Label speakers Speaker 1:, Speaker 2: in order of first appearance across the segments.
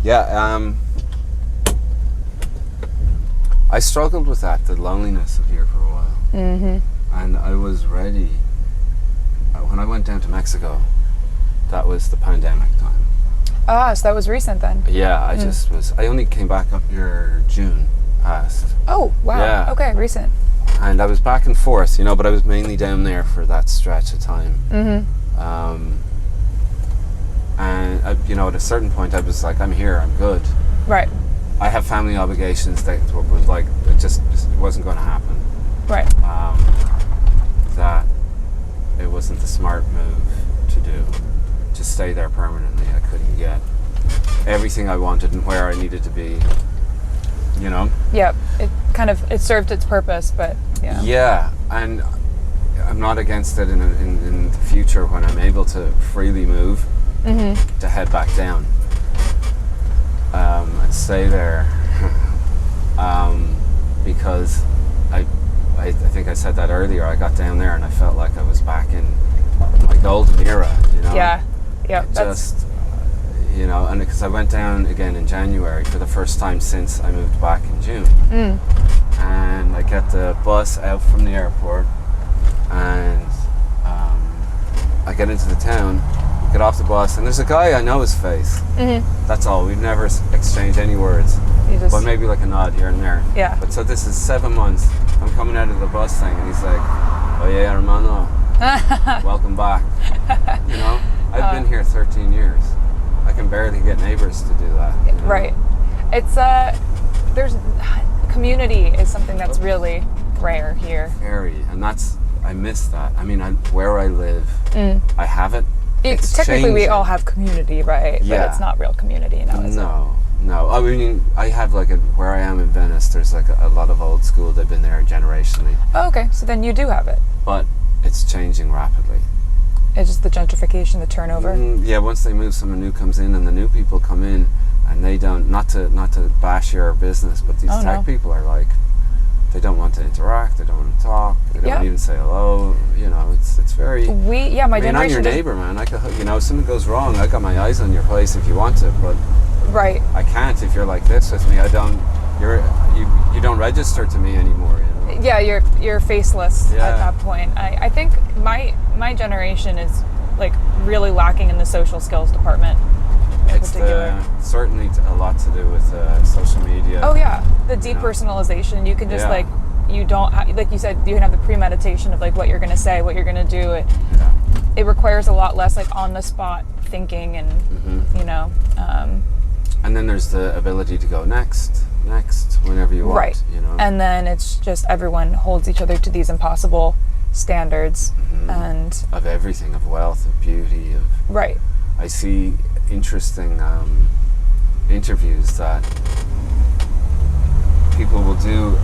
Speaker 1: Yeah, I struggled with that, the loneliness of here for a while. Mm-hmm. And I was ready. When I went down to Mexico, that was the pandemic time.
Speaker 2: Ah, so that was recent then.
Speaker 1: Yeah, I only came back up here June past.
Speaker 2: Oh, wow. Yeah. Okay, recent.
Speaker 1: And I was back and forth, but I was mainly down there for that stretch of time. Mm-hmm. And, at a certain point I was like, I'm here, I'm good.
Speaker 2: Right.
Speaker 1: I have family obligations that was like, it wasn't going to happen.
Speaker 2: Right.
Speaker 1: That it wasn't the smart move to do, to stay there permanently. I couldn't get everything I wanted and where I needed to be,
Speaker 2: Yeah, it served its purpose, but yeah.
Speaker 1: Yeah, and I'm not against it in the future when I'm able to freely move, mm-hmm. to head back down and stay there, because I think I said that earlier. I got down there and I felt like I was back in my golden era.
Speaker 2: Yeah.
Speaker 1: And because I went down again in January for the first time since I moved back in June. Mm. And I get the bus out from the airport, and I get into the town, get off the bus, and there's a guy, I know his face. Mm-hmm. That's all. We've never exchanged any words, but maybe like a nod here and there.
Speaker 2: Yeah.
Speaker 1: But so this is 7 months. I'm coming out of the bus thing, and he's like, "Oh yeah, hermano, welcome back." I've been here 13 years. I can barely get neighbors to do that.
Speaker 2: Right. It's there's community is something that's really rare here.
Speaker 1: Very, and I miss that. I mean, where I live, I have it.
Speaker 2: Technically,
Speaker 1: changing.
Speaker 2: we all have community, right?
Speaker 1: Yeah.
Speaker 2: But it's not real community now, is it?
Speaker 1: No. I mean, I have where I am in Venice, there's a lot of old school. They've been there generationally.
Speaker 2: Oh, okay. So then you do have it.
Speaker 1: But it's changing rapidly.
Speaker 2: It's just the gentrification, the turnover.
Speaker 1: Yeah, once they move, someone new comes in, and the new people come in, and they don't. Not to bash your business, but these tech people are like, they don't want to interact. They don't want to talk. They don't even say hello. It's very.
Speaker 2: My generation.
Speaker 1: I'm your neighbor, man. I could, if something goes wrong, I got my eyes on your place if you want to, but.
Speaker 2: Right.
Speaker 1: I can't if you're like this with me. I don't. You don't register to me anymore.
Speaker 2: Yeah, you're faceless at that point. I think my generation is really lacking in the social skills deparament.
Speaker 1: It's certainly a lot to do with social media.
Speaker 2: Oh yeah, the depersonalization. You can just you don't like you said, you can have the premeditation of what you're going to say, what you're going to do. It requires a lot less on the spot thinking and
Speaker 1: mm-hmm. And then there's the ability to go next whenever you want.
Speaker 2: Right. And then it's just everyone holds each other to these impossible standards, mm-hmm. and
Speaker 1: of everything, of wealth, of beauty, of
Speaker 2: right.
Speaker 1: I see interesting interviews that people will do.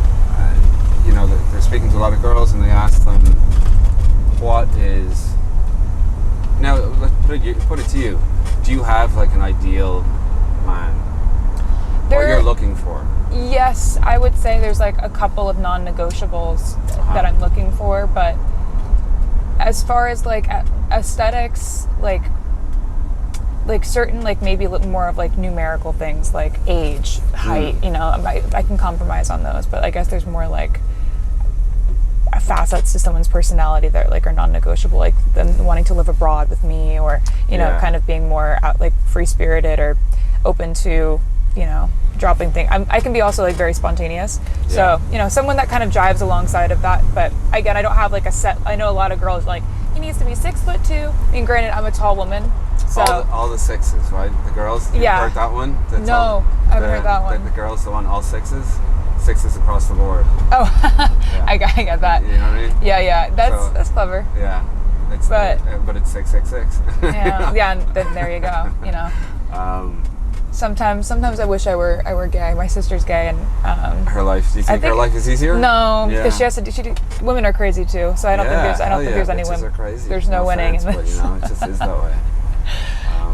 Speaker 1: They're speaking to a lot of girls, and they ask them, "What is?" Now, let's put it to you. Do you have an ideal man? What you're looking for?
Speaker 2: Yes, I would say there's a couple of non-negotiables that I'm looking for, but as far as aesthetics, certain maybe more of numerical things like age, height, I can compromise on those, but I guess there's more facets to someone's personality that are non-negotiable, like them wanting to live abroad with me, or kind of being more free-spirited or open to dropping things. I can be also very spontaneous, so someone that kind of jives alongside of that. But again, I don't have a set. I know a lot of girls he needs to be 6'2". I mean, granted, I'm a tall woman, so
Speaker 1: all the sixes, right? The girls. You've heard that one?
Speaker 2: No, I haven't heard that one.
Speaker 1: The girls, the one all sixes across the board.
Speaker 2: Oh, yeah. I get that.
Speaker 1: You know what I mean?
Speaker 2: Yeah. That's clever.
Speaker 1: Yeah, but it's 666.
Speaker 2: Yeah, and then there you go. Sometimes I wish I were gay. My sister's gay, and
Speaker 1: her life. Do you think her life is easier?
Speaker 2: No, because she has to. Women are crazy too, so I don't think there's any women.
Speaker 1: Are crazy.
Speaker 2: There's no winning in this.
Speaker 1: But, it just is that way.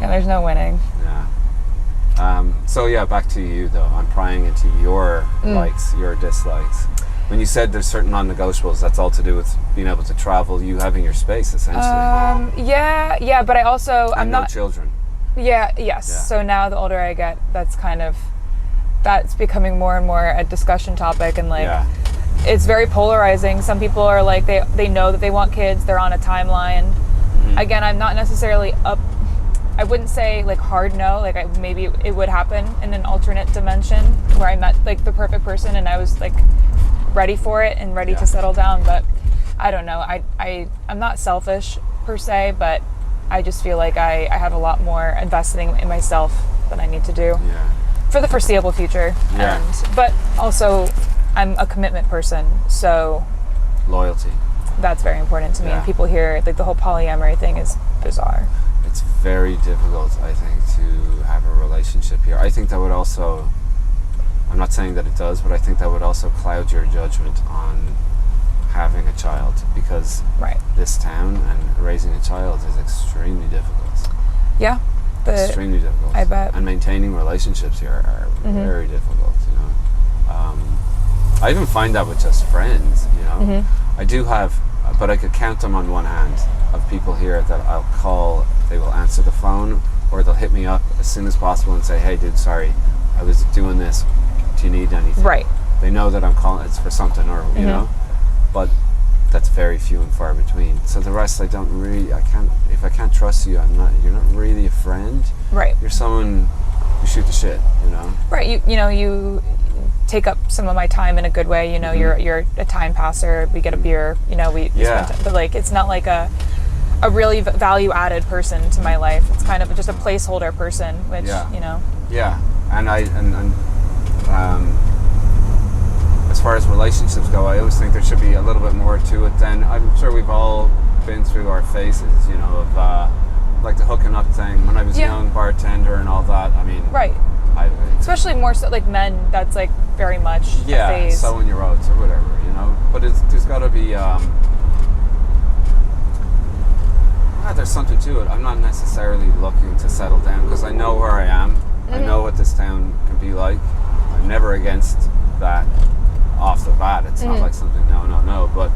Speaker 2: There's no winning.
Speaker 1: Yeah. So back to you though. I'm prying into your likes, your dislikes. When you said there's certain non-negotiables, that's all to do with being able to travel, you having your space essentially.
Speaker 2: Yeah, but I also
Speaker 1: I'm not children.
Speaker 2: Yes.
Speaker 1: Yeah.
Speaker 2: So now the older I get, that's becoming more and more a discussion topic, and like it's very polarizing. Some people are like they know that they want kids, they're on a timeline. Again, I'm not necessarily I wouldn't say like hard no, like maybe it would happen in an alternate dimension where I met like the perfect person and I was like ready for it and ready to settle down. But I don't know, I'm not selfish per se, but I just feel like I have a lot more investing in myself than I need to do for the foreseeable future. But also I'm a commitment person, so
Speaker 1: loyalty,
Speaker 2: that's very important to me. And people here, like the whole polyamory thing is bizarre.
Speaker 1: It's very difficult, I think, to have a relationship here. I think that would also, I'm not saying that it does, but I think that would also cloud your judgment on having a child, because this town and raising a child is extremely difficult.
Speaker 2: Yeah.
Speaker 1: Extremely difficult.
Speaker 2: I bet.
Speaker 1: And maintaining relationships here are very difficult, you know. I even find that with just friends, you know. I do have, but I could count them on one hand, of people here that I'll call, they will answer the phone, or they'll hit me up as soon as possible and say, hey dude, sorry, I was doing this, do you need anything? Right. They know that I'm calling, it's for something, or you know, but that's very few and far between. So the rest, if I can't trust you, you're not really a friend. Right. You're someone who shoot the shit, you know? Right,
Speaker 2: you take up some of my time in a good way, you know, you're a time passer, we get a beer, you know, we spend time, but like, it's not like a really value-added person to my life. It's kind of just a placeholder person, which, you know.
Speaker 1: Yeah, and as far as relationships go, I always think there should be a little bit more to it than, I'm sure we've all been through our phases, you know, of like the hooking up thing. When I was young, bartender and all that, I mean. Right.
Speaker 2: Especially more so, like men, that's like very much a phase.
Speaker 1: Sowing your oats or whatever, you know. But there's got to be, there's something to it. I'm not necessarily looking to settle down because I know where I am. I know what this town can be like. I'm never against that off the bat. It's not like something, no. But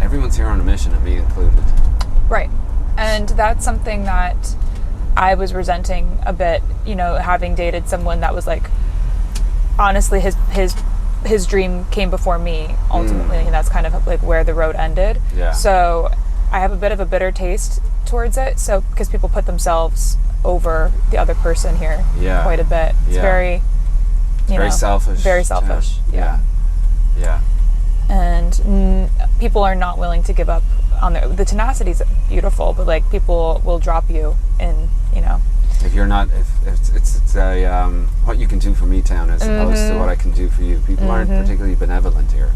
Speaker 1: everyone's here on a mission, and me included.
Speaker 2: Right. And that's something that I was resenting a bit, you know, having dated someone that was like, honestly, his dream came before me ultimately, and that's kind of like where the road ended. Yeah. So I have a bit of a bitter taste towards it. So because people put themselves over the other person here quite a bit. It's very,
Speaker 1: very selfish.
Speaker 2: Very selfish.
Speaker 1: Yeah.
Speaker 2: And people are not willing to give up on the tenacity is beautiful, but like people will drop you in, you know.
Speaker 1: If you're not, if it's a what you can do for me town as opposed to what I can do for you. People aren't particularly benevolent here.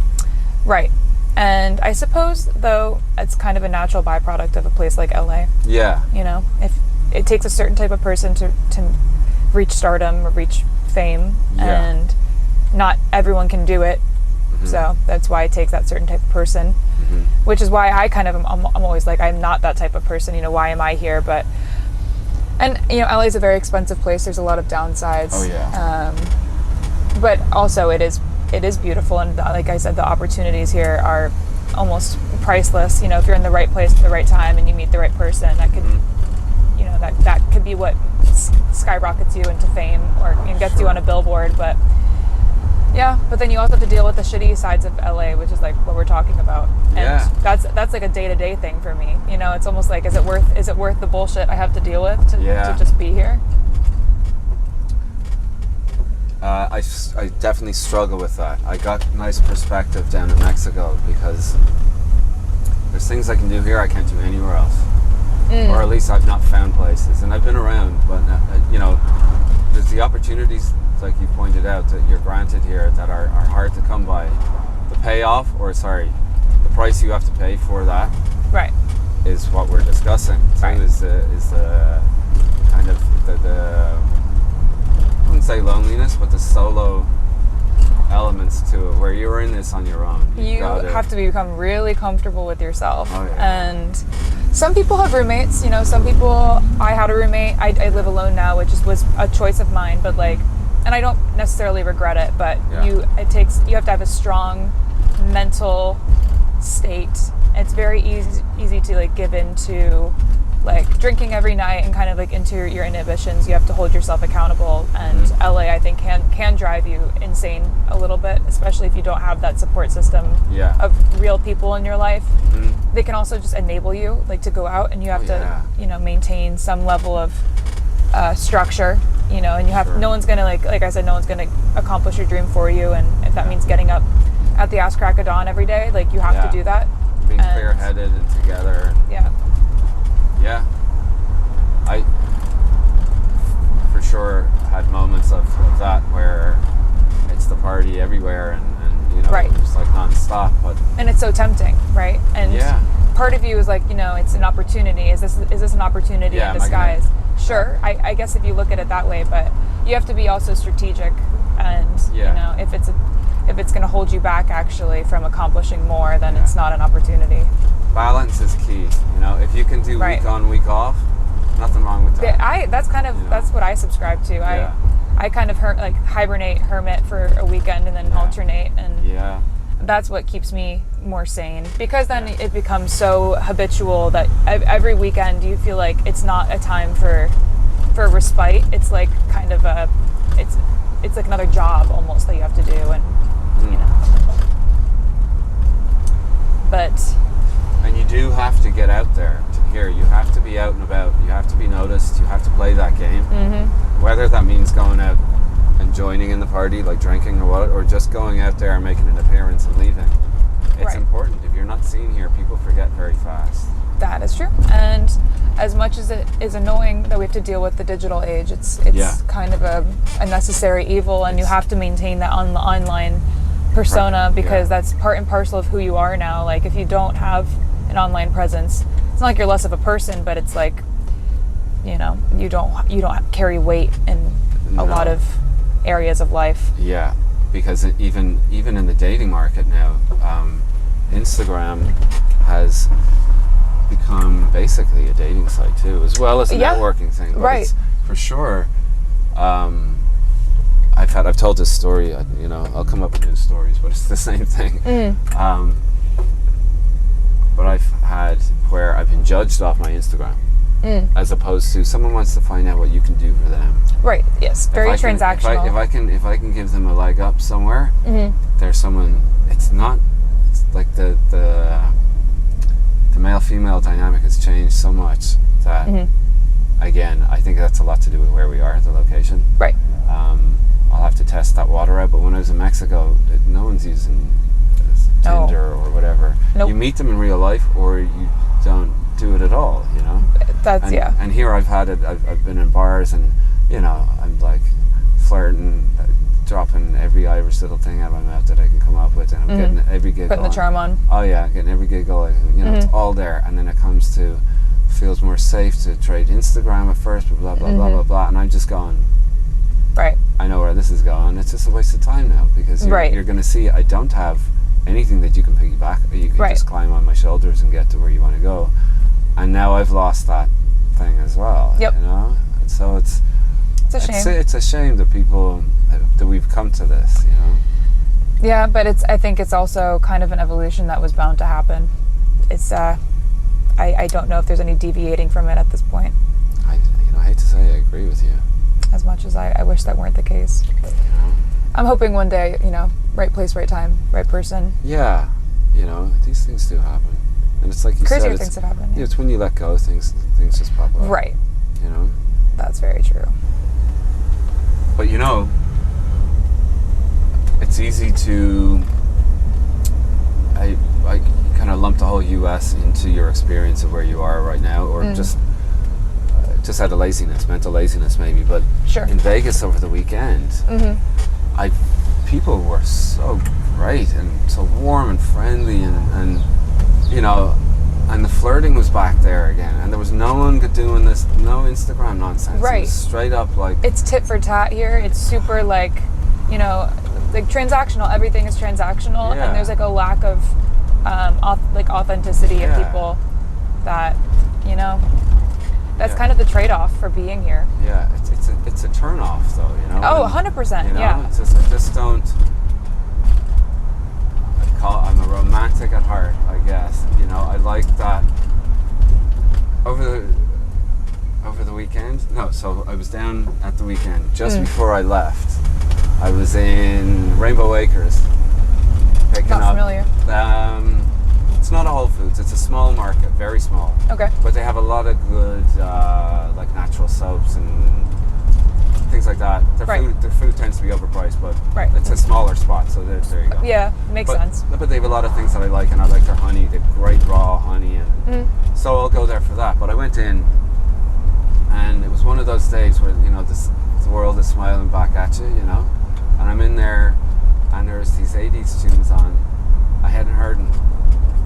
Speaker 2: Right. And I suppose, though, it's kind of a natural byproduct of a place like LA. Yeah. You know, if it takes a certain type of person to reach stardom or reach fame, and not everyone can do it. So that's why it takes that certain type of person, which is why I kind of I'm always like, I'm not that type of person. You know, why am I here? But and you know, LA is a very expensive place. There's a lot of downsides. Oh yeah. But also it is beautiful, and like I said, the opportunities here are almost priceless. You know, if you're in the right place at the right time and you meet the right person, that could, you know, that could be what skyrockets you into fame or gets you on a billboard. But yeah, but then you also have to deal with the shitty sides of LA, which is like what we're talking about. And that's like a day-to-day thing for me. You know, it's almost like, is it worth the bullshit I have to deal with to just be here?
Speaker 1: I definitely struggle with that. I got nice perspective down in Mexico because there's things I can do here I can't do anywhere else. Or at least I've not found places. And I've been around, but you know, there's the opportunities, like you pointed out, that you're granted here that are hard to come by. The payoff, the price you have to pay for that, is what we're discussing. Too, is the kind of the I wouldn't say loneliness, but the solo elements to it, where you're in this on your own.
Speaker 2: You have to become really comfortable with yourself. And some people have roommates, you know, I had a roommate. I live alone now, which was a choice of mine, but like, and I don't necessarily regret it, but you have to have a strong mental state. It's very easy to like give into like drinking every night and kind of like into your inhibitions. You have to hold yourself accountable, and LA, I think, can drive you insane a little bit, especially if you don't have that support system of real people in your life. They can also just enable you, like, to go out, and you have to, you know, maintain some level of structure, you know, and you have no one's gonna like I said, no one's gonna accomplish your dream for you, and if that means getting up at the ass crack of dawn every day, like, you have to do that.
Speaker 1: Being clear-headed and together. Yeah. I, for sure, had moments of that where it's the party everywhere and you know, just like non-stop.
Speaker 2: And it's so tempting, right? And part of you is like, you know, it's an opportunity. Is this an opportunity in disguise? Sure, I guess if you look at it that way, but you have to be also strategic, and you know, if it's going to hold you back actually from accomplishing more, then it's not an opportunity. Balance
Speaker 1: is key. You know, if you can do week on, week off, nothing wrong with that.
Speaker 2: That's kind of that's what I subscribe to. I kind of hermit for a weekend and then alternate, and that's what keeps me more sane, because then it becomes so habitual that every weekend you feel like it's not a time for respite. It's like kind of it's like another job almost that you have to do, and you know.
Speaker 1: And you do have to get out there. You have to be out and about. You have to be noticed. You have to play that game. Whether that means going out and joining in the party, like drinking or what, or just going out there and making an appearance and leaving. It's important. If you're not seen here, people forget very fast.
Speaker 2: That is true. And as much as it is annoying that we have to deal with the digital age, it's kind of a necessary evil, and you have to maintain that online persona, because that's part and parcel of who you are now. Like, if you don't have an online presence, it's not like you're less of a person, but it's like, you know, you don't carry weight in a lot of areas of life.
Speaker 1: Yeah, because even in the dating market now, Instagram has become basically a dating site too, as well as a networking thing. But it's, for sure, I've told this story. You know, I'll come up with new stories, but it's the same thing. But I've had where I've been judged off my Instagram, as opposed to someone wants to find out what you can do for them.
Speaker 2: Right. Yes. Very transactional.
Speaker 1: If I can give them a leg up somewhere, there's someone. It's like the male-female dynamic has changed so much that, again, I think that's a lot to do with where we are, the location.
Speaker 2: Right.
Speaker 1: I'll have to test that water out, but when I was in Mexico, no one's using Tinder or whatever.
Speaker 2: Nope.
Speaker 1: You meet them in real life, or you don't do it at all, you know?
Speaker 2: That's,
Speaker 1: And here I've had it, I've been in bars, and, you know, I'm like flirting, dropping every Irish little thing out of my mouth that I can come up with, and I'm getting every gig
Speaker 2: putting
Speaker 1: going.
Speaker 2: the charm on.
Speaker 1: Oh yeah, getting every gig going. You know, it's all there, and then it comes to, feels more safe to trade Instagram at first, but blah blah blah blah blah, and I'm just going,
Speaker 2: right,
Speaker 1: I know where this is going. It's just a waste of time now, because you're going to see I don't have anything that you can piggyback. You can just climb on my shoulders and get to where you want to go, and now I've lost that thing as well. You know, and so it's a shame. It's a shame that that we've come to this, you know.
Speaker 2: Yeah, but I think it's also kind of an evolution that was bound to happen. It's I don't know if there's any deviating from it at this point.
Speaker 1: I hate to say I agree with you.
Speaker 2: As much as I wish that weren't the case. I'm hoping one day, you know, right place, right time, right person.
Speaker 1: Yeah, you know, these things do happen, and it's like you said,
Speaker 2: crazier things have happened.
Speaker 1: It's when you let go, things just pop up.
Speaker 2: Right.
Speaker 1: You know.
Speaker 2: That's very true.
Speaker 1: But you know, it's easy to. I kind of lump the whole U.S. into your experience of where you are right now, or just out of laziness, mental laziness maybe. But in Vegas over the weekend, people were so great and so warm and friendly, and you know, and the flirting was back there again, and there was no one doing this, no Instagram nonsense. It was straight up like, it's
Speaker 2: tit for tat here. It's super like, you know, like transactional. Everything is transactional, and there's like a lack of authenticity in people that, you know, that's kind of the trade-off for being here.
Speaker 1: Yeah, it's a turn-off though, you know.
Speaker 2: Oh, 100%.
Speaker 1: You know,
Speaker 2: yeah.
Speaker 1: It's just, I just don't. I'm a romantic at heart, I guess. You know, I like that. weekend. No, so I was down at the weekend. Just before I left, I was in Rainbow Acres. Picking
Speaker 2: Not familiar.
Speaker 1: It's not a Whole Foods. It's a small market, very small.
Speaker 2: Okay.
Speaker 1: But they have a lot of good, like natural soaps and things like that. Their food tends to be overpriced, but it's a smaller spot, so there you go.
Speaker 2: Yeah, makes sense.
Speaker 1: But they have a lot of things that I like, and I like their honey. They have great raw honey, and so I'll go there for that. But I went in, and it was one of those days where the world is smiling back at you, and I'm in there, and there's these 80s tunes on. I hadn't heard them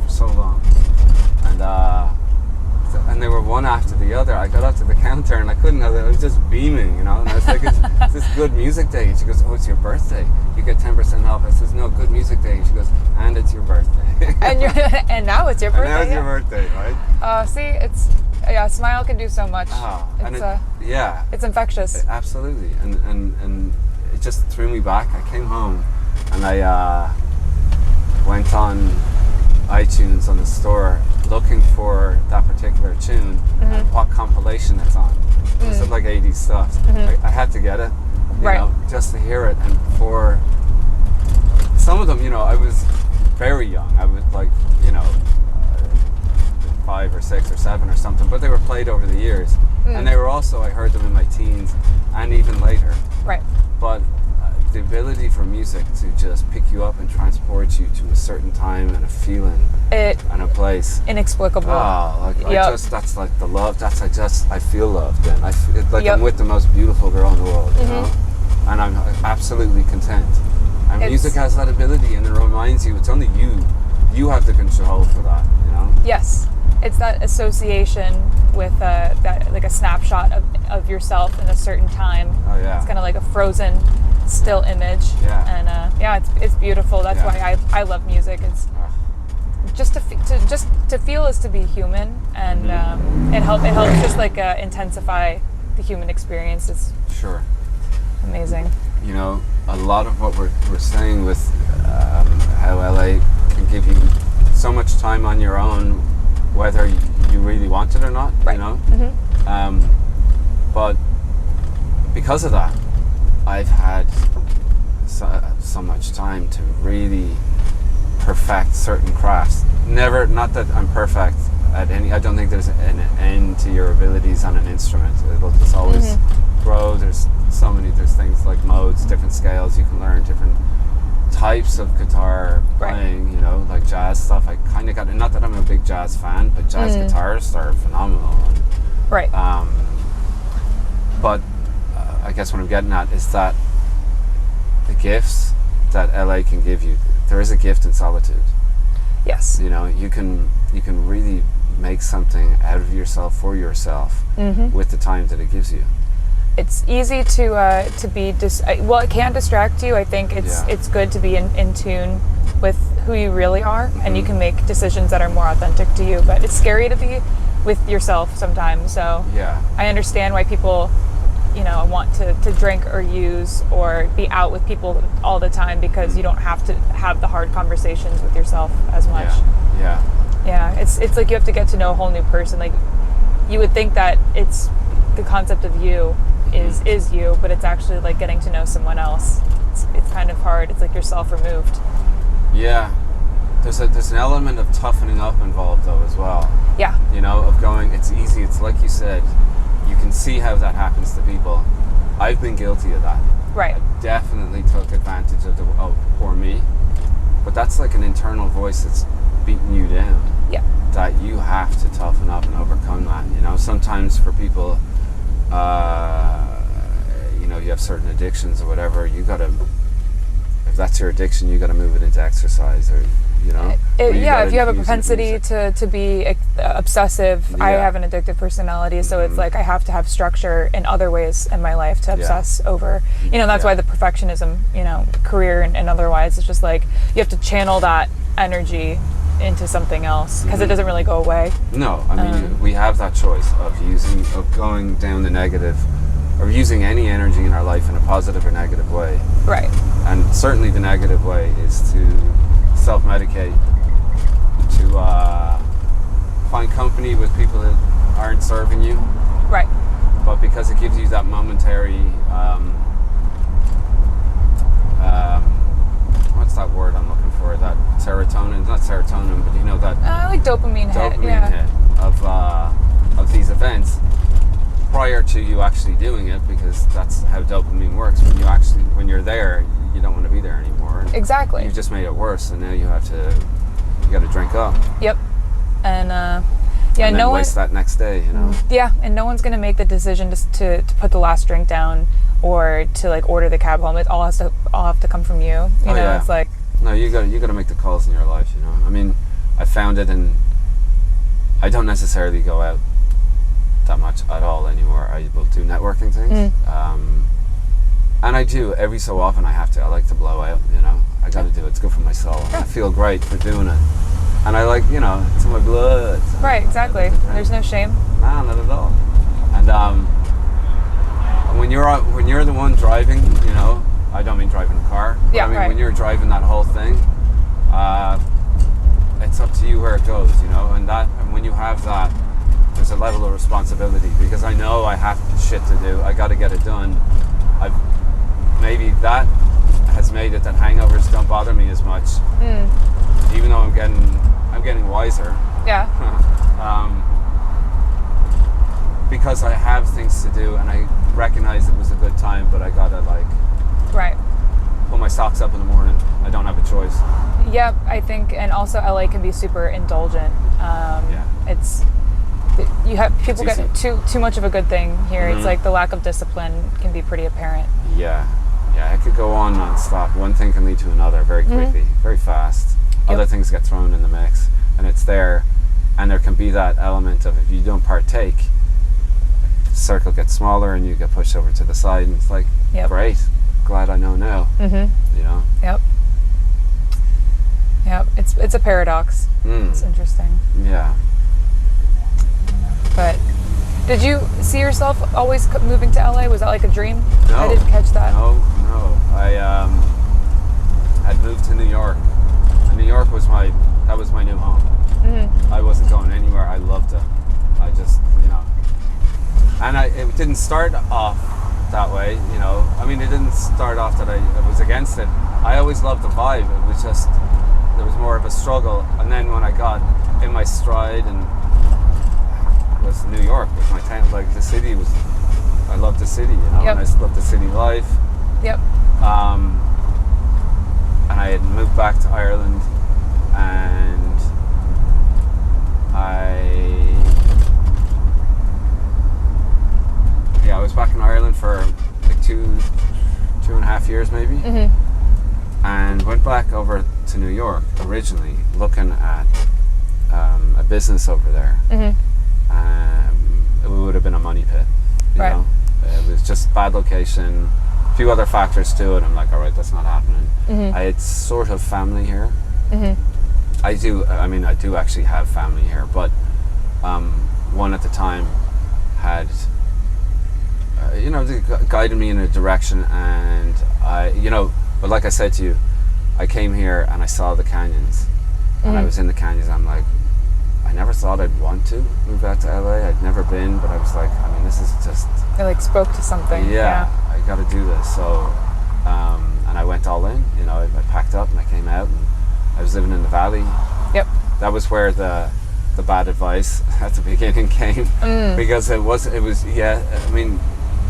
Speaker 1: for so long, and they were one after the other. I got up to the counter and I couldn't. I was just beaming, and I was like, "It's this good music day." She goes, "Oh, it's your birthday. You get 10% off." I says, "No, good music day." She goes, "And it's your birthday."
Speaker 2: and now it's your birthday.
Speaker 1: And now it's your birthday, right?
Speaker 2: See, a smile can do so much.
Speaker 1: It's
Speaker 2: infectious.
Speaker 1: Absolutely, and it just threw me back. I came home, and I went on iTunes on the store looking for that particular tune and what compilation it's on. It was like 80s stuff. I had to get it, you know, just to hear it. And for some of them, I was very young. I was like, 5 or 6 or 7 or something, but they were played over the years. And they were also, I heard them in my teens and even later.
Speaker 2: Right.
Speaker 1: But the ability for music to just pick you up and transport you to a certain time and a feeling and a place.
Speaker 2: Inexplicable.
Speaker 1: That's like the love. I feel loved then. I'm with the most beautiful girl in the world, and I'm absolutely content. And music has that ability, and it reminds you, it's only you. You have the control for that,
Speaker 2: Yes. It's that association with that, like a snapshot of yourself in a certain time.
Speaker 1: Oh yeah.
Speaker 2: It's kind of like a frozen still image.
Speaker 1: Yeah.
Speaker 2: And it's beautiful. That's why I love music. It's just to feel is to be human, and it helps just like intensify the human experience. It's amazing.
Speaker 1: A lot of what we're saying with how LA can give you so much time on your own, whether you really want it or not, but because of that, I've had so much time to really perfect certain crafts. Not that I'm perfect at any. I don't think there's an end to your abilities on an instrument. It'll just always grow. There's things like modes, different scales you can learn, different types of guitar playing, like jazz stuff. I kind of got, not that I'm a big jazz fan, but jazz guitarists are phenomenal.
Speaker 2: Right.
Speaker 1: But I guess what I'm getting at is that the gifts that LA can give you, there is a gift in solitude.
Speaker 2: Yes.
Speaker 1: You can really make something out of yourself for yourself with the time that it gives you.
Speaker 2: It's easy to be it can distract you. I think it's good to be in tune with who you really are, and you can make decisions that are more authentic to you. But it's scary to be with yourself sometimes. So I understand why people, want to drink or use or be out with people all the time, because you don't have to have the hard conversations with yourself as much. Yeah. It's like you have to get to know a whole new person. Like, you would think that it's the concept of you is you, but it's actually like getting to know someone else. It's kind of hard. It's like yourself removed.
Speaker 1: Yeah. There's an element of toughening up involved though as well.
Speaker 2: Yeah.
Speaker 1: Of going, it's easy. It's like you said, you can see how that happens to people. I've been guilty of that.
Speaker 2: Right.
Speaker 1: I definitely took advantage of poor me. But that's like an internal voice that's beating you down.
Speaker 2: Yeah. That
Speaker 1: you have to toughen up and overcome that. Sometimes for people, you have certain addictions or whatever, you gotta, if that's your addiction, you gotta move it into exercise, or
Speaker 2: if you have a propensity to be obsessive. I have an addictive personality, so it's like I have to have structure in other ways in my life to obsess over, that's why the perfectionism, career and otherwise, it's just like you have to channel that energy into something else, because it doesn't really go away.
Speaker 1: No, I mean, we have that choice of going down the negative, or using any energy in our life in a positive or negative way.
Speaker 2: Right.
Speaker 1: And certainly the negative way is to self-medicate, to find company with people that aren't serving you.
Speaker 2: Right.
Speaker 1: But but because it gives you that momentary, what's that word I'm looking for? That serotonin, not serotonin, but you know that
Speaker 2: like dopamine
Speaker 1: hit of these events prior to you actually doing it, because that's how dopamine works. When you're there, you don't want to be there anymore.
Speaker 2: Exactly.
Speaker 1: You've just made it worse, and now you got to drink up.
Speaker 2: Yep. And
Speaker 1: and then waste that next day, you know.
Speaker 2: Yeah, and no one's gonna make the decision to put the last drink down or to like order the cab home. It all have to come from you. You know,
Speaker 1: yeah.
Speaker 2: It's like,
Speaker 1: no, you got to make the calls in your life. You know, I mean, I found it, and I don't necessarily go out that much at all anymore. I will do networking things, and I do every so often. I like to blow out. You know, I got to do it. It's good for my soul. I feel great for doing it, and I like, you know, it's in my blood.
Speaker 2: Right, exactly. There's no shame.
Speaker 1: No, not at all. And when you're the one driving, you know, I don't mean driving a car. But I mean, when you're driving that whole thing, it's up to you where it goes, you know. And when you have that, there's a level of responsibility, because I know I have shit to do. I got to get it done. Maybe that has made it that hangovers don't bother me as much, even though I'm getting wiser.
Speaker 2: Yeah.
Speaker 1: Because I have things to do, and I recognize it was a good time, but I gotta pull my socks up in the morning. I don't have a choice.
Speaker 2: Yep, I think, and also LA can be super indulgent. It's people get too much of a good thing here. It's like the lack of discipline can be pretty apparent.
Speaker 1: Yeah, it could go on non-stop. One thing can lead to another very quickly, very fast. Other things get thrown in the mix, and it's there, and there can be that element of, if you don't partake, the circle gets smaller and you get pushed over to the side, and it's like, great, glad I know now. You know.
Speaker 2: Yep. It's a paradox. It's interesting.
Speaker 1: Yeah.
Speaker 2: But did you see yourself always moving to LA? Was that like a dream?
Speaker 1: No.
Speaker 2: I didn't catch that.
Speaker 1: No. I had moved to New York. And New York was my new home. I wasn't going anywhere. I loved it. I just, you know. And it didn't start off that way, you know. I mean, it didn't start off that I was against it. I always loved the vibe. It was just, there was more of a struggle. And then when I got in my stride, and it was New York was my town, like the city was, I loved the city, you know, and I loved the city life. And I had moved back to Ireland, and I was back in Ireland for like two and a half years maybe, and went back over to New York originally looking at a business over there. It would have been a money pit, you know. It was just bad location, a few other factors to it. I'm like, all right, that's not happening. I had sort of family here. I do actually have family here, but one at the time had guided me in a direction, and but like I said to you, I came here and I saw the canyons, and I was in the canyons. I'm like, I never thought I'd want to move out to LA. I'd never been, but I was like, I mean, this is just,
Speaker 2: it like spoke to something.
Speaker 1: I got to do this. So and I went all in, you know. I packed up and I came out, and I was living in the valley. That was where the bad advice at the beginning came, because it was I mean,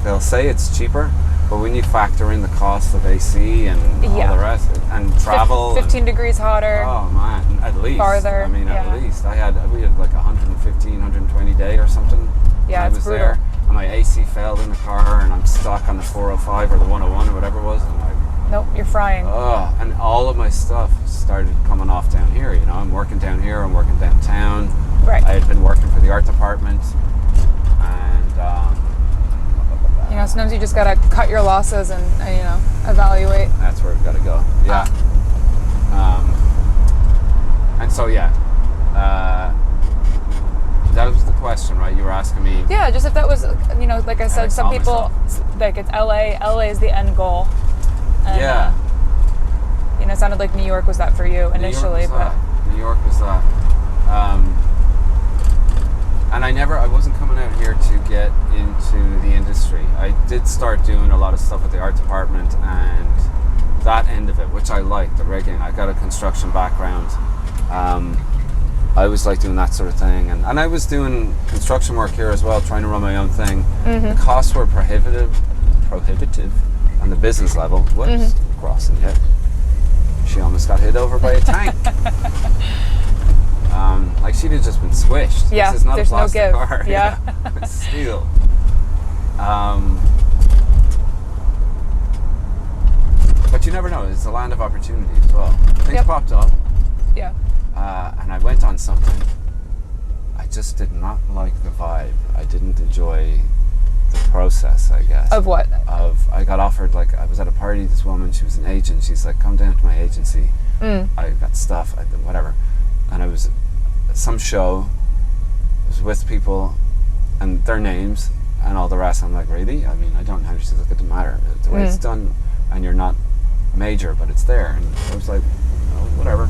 Speaker 1: they'll say it's cheaper, but when you factor in the cost of AC and all the rest, and travel,
Speaker 2: 15 degrees hotter.
Speaker 1: Oh man, at least
Speaker 2: farther.
Speaker 1: I mean, at least we had like 115, 120 day or something.
Speaker 2: Yeah,
Speaker 1: I was
Speaker 2: brutal.
Speaker 1: there, and my AC failed in the car, and I'm stuck on the 405 or the 101 or whatever it was. And I'm like,
Speaker 2: nope, you're frying.
Speaker 1: Oh, and all of my stuff started coming off down here. You know, I'm working down here. I'm working downtown.
Speaker 2: Right.
Speaker 1: I had been working for the art department, and
Speaker 2: sometimes you just gotta cut your losses and evaluate.
Speaker 1: That's where we've got to go. Yeah. And so that was the question, right? You were asking me.
Speaker 2: Yeah, just if that was, like I said, some people like it's LA. LA is the end goal. And, it sounded like New York was that for you initially,
Speaker 1: New York was that. And I wasn't coming out here to get into the did start doing a lot of stuff with the art department and that end of it, which I liked, the rigging. I got a construction background. I always liked doing that sort of thing. And I was doing construction work here as well, trying to run my own thing. The costs were prohibitive on the business level. Whoops, crossing it. She almost got hit over by a tank. Like she'd have just been squished.
Speaker 2: Yeah,
Speaker 1: this is not
Speaker 2: there's
Speaker 1: a plastic
Speaker 2: no give.
Speaker 1: car.
Speaker 2: Yeah.
Speaker 1: It's steel. But you never know. It's a land of opportunity as well. Things popped up.
Speaker 2: Yeah.
Speaker 1: And I went on something. I just did not like the vibe. I didn't enjoy the process, I guess.
Speaker 2: Of what?
Speaker 1: I got offered, like, I was at a party, this woman, she was an agent, she's like, come down to my agency. I got stuff, whatever. And I was at some show, I was with people, and their names, and all the rest. I'm like, really? I mean, I don't know. She's like, it doesn't matter. The way it's done, and you're not major, but it's there. And I was like, oh, whatever.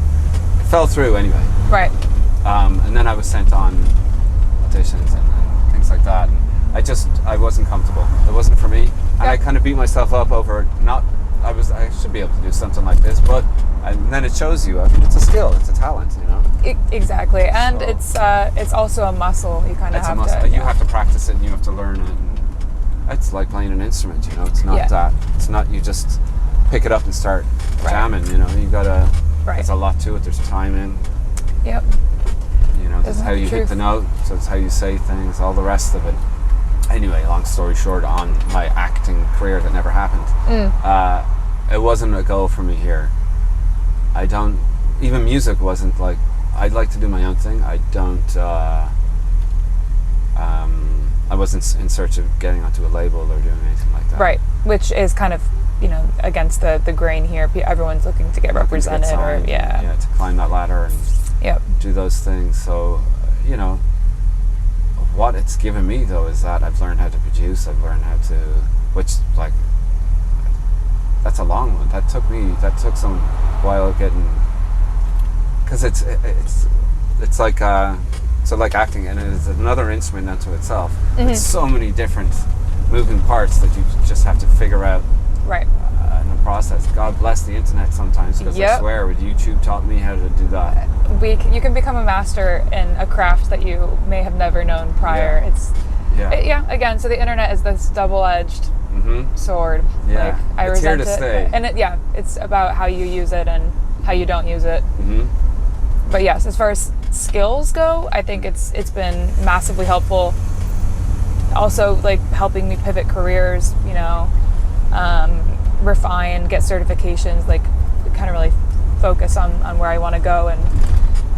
Speaker 1: It fell through anyway.
Speaker 2: Right.
Speaker 1: And then I was sent on auditions and things like that. And I wasn't comfortable. It wasn't for me. And I kind of beat myself up over I should be able to do something like this, but and then it shows you. I mean, it's a skill, it's a talent, you know.
Speaker 2: Exactly, and so, it's also a muscle. You kind of have to.
Speaker 1: You have to practice it, and you have to learn it. And it's like playing an instrument, you know. It's not that. It's not you just pick it up and start jamming. You know, you gotta. There's a lot to it. There's timing.
Speaker 2: Yep.
Speaker 1: You know, that's how you hit the note. So it's how you say things. All the rest of it. Anyway, long story short, on my acting career that never happened. It wasn't a goal for me here. Even music wasn't like, I'd like to do my own thing. I wasn't in search of getting onto a label or doing anything like that.
Speaker 2: Right, which is kind of, you know, against the grain here. Everyone's looking to get represented
Speaker 1: to climb that ladder and do those things. So, you know, what it's given me though is that I've learned how to produce. I've learned how to, which like, that's a long one. That took some while getting, because it's like so like acting, and it is another instrument unto itself. It's so many different moving parts that you just have to figure out.
Speaker 2: Right.
Speaker 1: In the process. God bless the internet sometimes, because I swear, with YouTube taught me how to do that.
Speaker 2: You can become a master in a craft that you may have never known prior. Again, so the internet is this double-edged sword.
Speaker 1: Yeah,
Speaker 2: like, I
Speaker 1: it's here
Speaker 2: resent
Speaker 1: to
Speaker 2: it,
Speaker 1: stay.
Speaker 2: and it's about how you use it and how you don't use it. But yes, as far as skills go, I think it's been massively helpful. Also, like helping me pivot careers, you know, refine, get certifications, like kind of really focus on where I want to go. And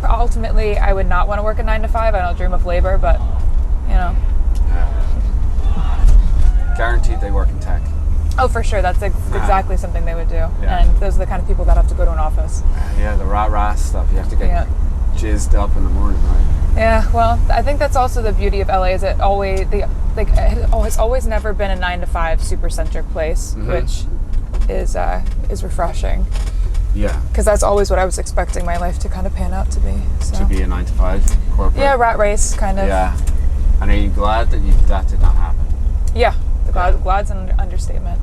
Speaker 2: ultimately, I would not want to work a 9 to 5. I don't dream of labor, but you know.
Speaker 1: Guaranteed they work in tech.
Speaker 2: Oh, for sure. That's exactly something they would do. And those are the kind of people that have to go to an office.
Speaker 1: The rah-rah stuff. You have to get jizzed up in the morning, right?
Speaker 2: Yeah, well, I think that's also the beauty of LA is it it's always never been a 9 to 5 super-centric place, which is refreshing.
Speaker 1: Yeah.
Speaker 2: Because that's always what I was expecting my life to kind of pan out to be. So.
Speaker 1: To be a 9 to 5 corporate?
Speaker 2: Yeah, rat race, kind of.
Speaker 1: Yeah. And are you glad that did not happen?
Speaker 2: Yeah. Glad's an understatement.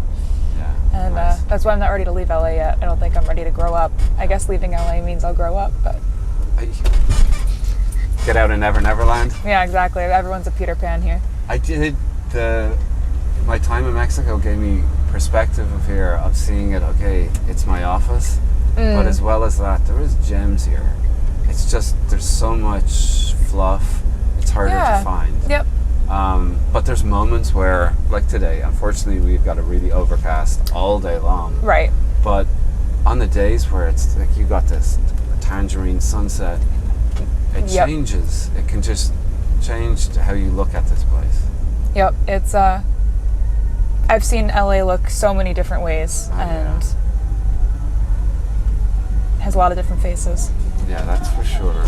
Speaker 1: Yeah.
Speaker 2: And
Speaker 1: nice.
Speaker 2: That's why I'm not ready to leave LA yet. I don't think I'm ready to grow up. I guess leaving LA means I'll grow up, but...
Speaker 1: Get out in Never Neverland?
Speaker 2: Yeah, exactly. Everyone's a Peter Pan here.
Speaker 1: I did my time in Mexico gave me perspective of seeing it, okay, it's my office, but as well as that, there is gems here. It's just, there's so much fluff, it's harder to find.
Speaker 2: Yep.
Speaker 1: But there's moments where, like today, unfortunately we've got a really overcast all day long.
Speaker 2: Right.
Speaker 1: But on the days where it's like you got this tangerine sunset, it changes. It can just change how you look at this place.
Speaker 2: Yep. It's I've seen LA look so many different ways, and has a lot of different faces.
Speaker 1: Yeah, that's for sure.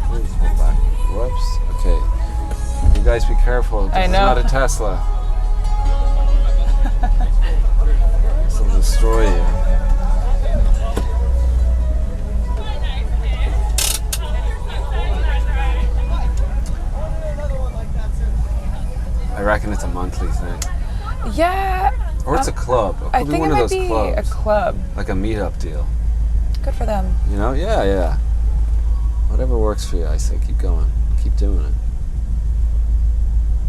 Speaker 1: Please hold back. Whoops. Okay. You guys be careful. This is not a Tesla. This will destroy you. I reckon it's a monthly thing.
Speaker 2: Yeah.
Speaker 1: Or it's a club. It could
Speaker 2: I
Speaker 1: be
Speaker 2: think
Speaker 1: one
Speaker 2: it
Speaker 1: of
Speaker 2: might
Speaker 1: those
Speaker 2: be
Speaker 1: clubs.
Speaker 2: a club.
Speaker 1: Like a meetup deal.
Speaker 2: Good for them.
Speaker 1: You know? Yeah. Whatever works for you, I say keep going. Keep doing it.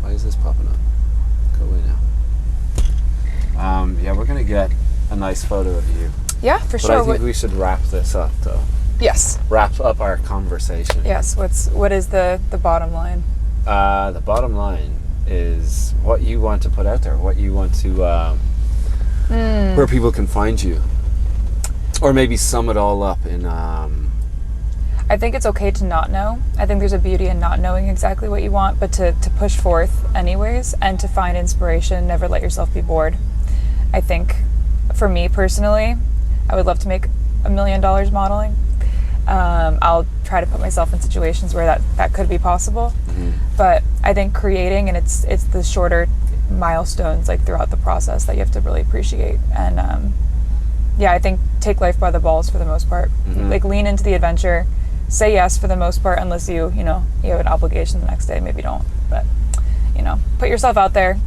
Speaker 1: Why is this popping up? Go away now. Yeah, we're going to get a nice photo of you.
Speaker 2: Yeah, for
Speaker 1: But
Speaker 2: sure.
Speaker 1: I think we should wrap this up, though.
Speaker 2: Yes.
Speaker 1: Wrap up our conversation.
Speaker 2: Yes. What is the bottom line?
Speaker 1: The bottom line is what you want to put out there, what you want to, where people can find you. Or maybe sum it all up in...
Speaker 2: I think it's okay to not know. I think there's a beauty in not knowing exactly what you want, but to push forth anyways and to find inspiration. Never let yourself be bored. I think for me personally, I would love to make $1 million modeling. I'll try to put myself in situations where that could be possible. But I think creating, and it's the shorter milestones like throughout the process that you have to really appreciate. And I think take life by the balls for the most part. Like lean into the adventure. Say yes for the most part, unless you have an obligation the next day. Maybe don't, but put yourself out there.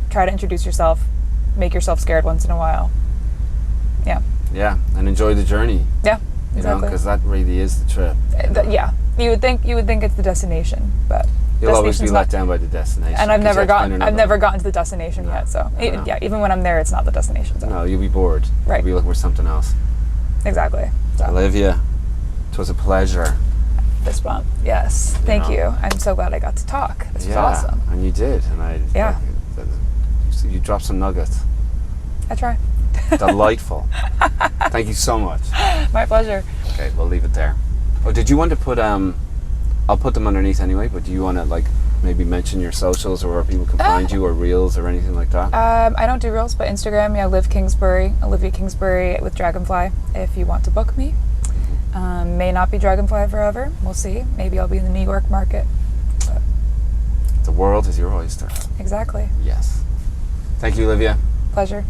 Speaker 2: Try to introduce yourself. Make yourself scared once in a while. Yeah,
Speaker 1: and enjoy the journey.
Speaker 2: Yeah, exactly.
Speaker 1: Because that really is the trip.
Speaker 2: Yeah, you would think it's the destination, but
Speaker 1: you'll always be let down by the destination.
Speaker 2: And I've never gotten to the destination yet. So even when I'm there, it's not the destination. So.
Speaker 1: No, you'll be bored.
Speaker 2: Right.
Speaker 1: You'll be looking for something else.
Speaker 2: Exactly. So.
Speaker 1: Olivia, it was a pleasure.
Speaker 2: Fist bump. Yes. Thank you. I'm so glad I got to talk. This was awesome.
Speaker 1: And you did. And you dropped some nuggets.
Speaker 2: I try.
Speaker 1: Delightful. Thank you so much.
Speaker 2: My pleasure.
Speaker 1: Okay, we'll leave it there. Oh, did you want to put I'll put them underneath anyway, but do you want to maybe mention your socials or where people can find you, or reels or anything like that?
Speaker 2: I don't do reels, but Instagram, Liv Kingsbury, Olivia Kingsbury with Dragonfly, if you want to book me. May not be Dragonfly forever. We'll see. Maybe I'll be in the New York market. But.
Speaker 1: The world is your oyster.
Speaker 2: Exactly.
Speaker 1: Yes. Thank you, Olivia.
Speaker 2: Pleasure.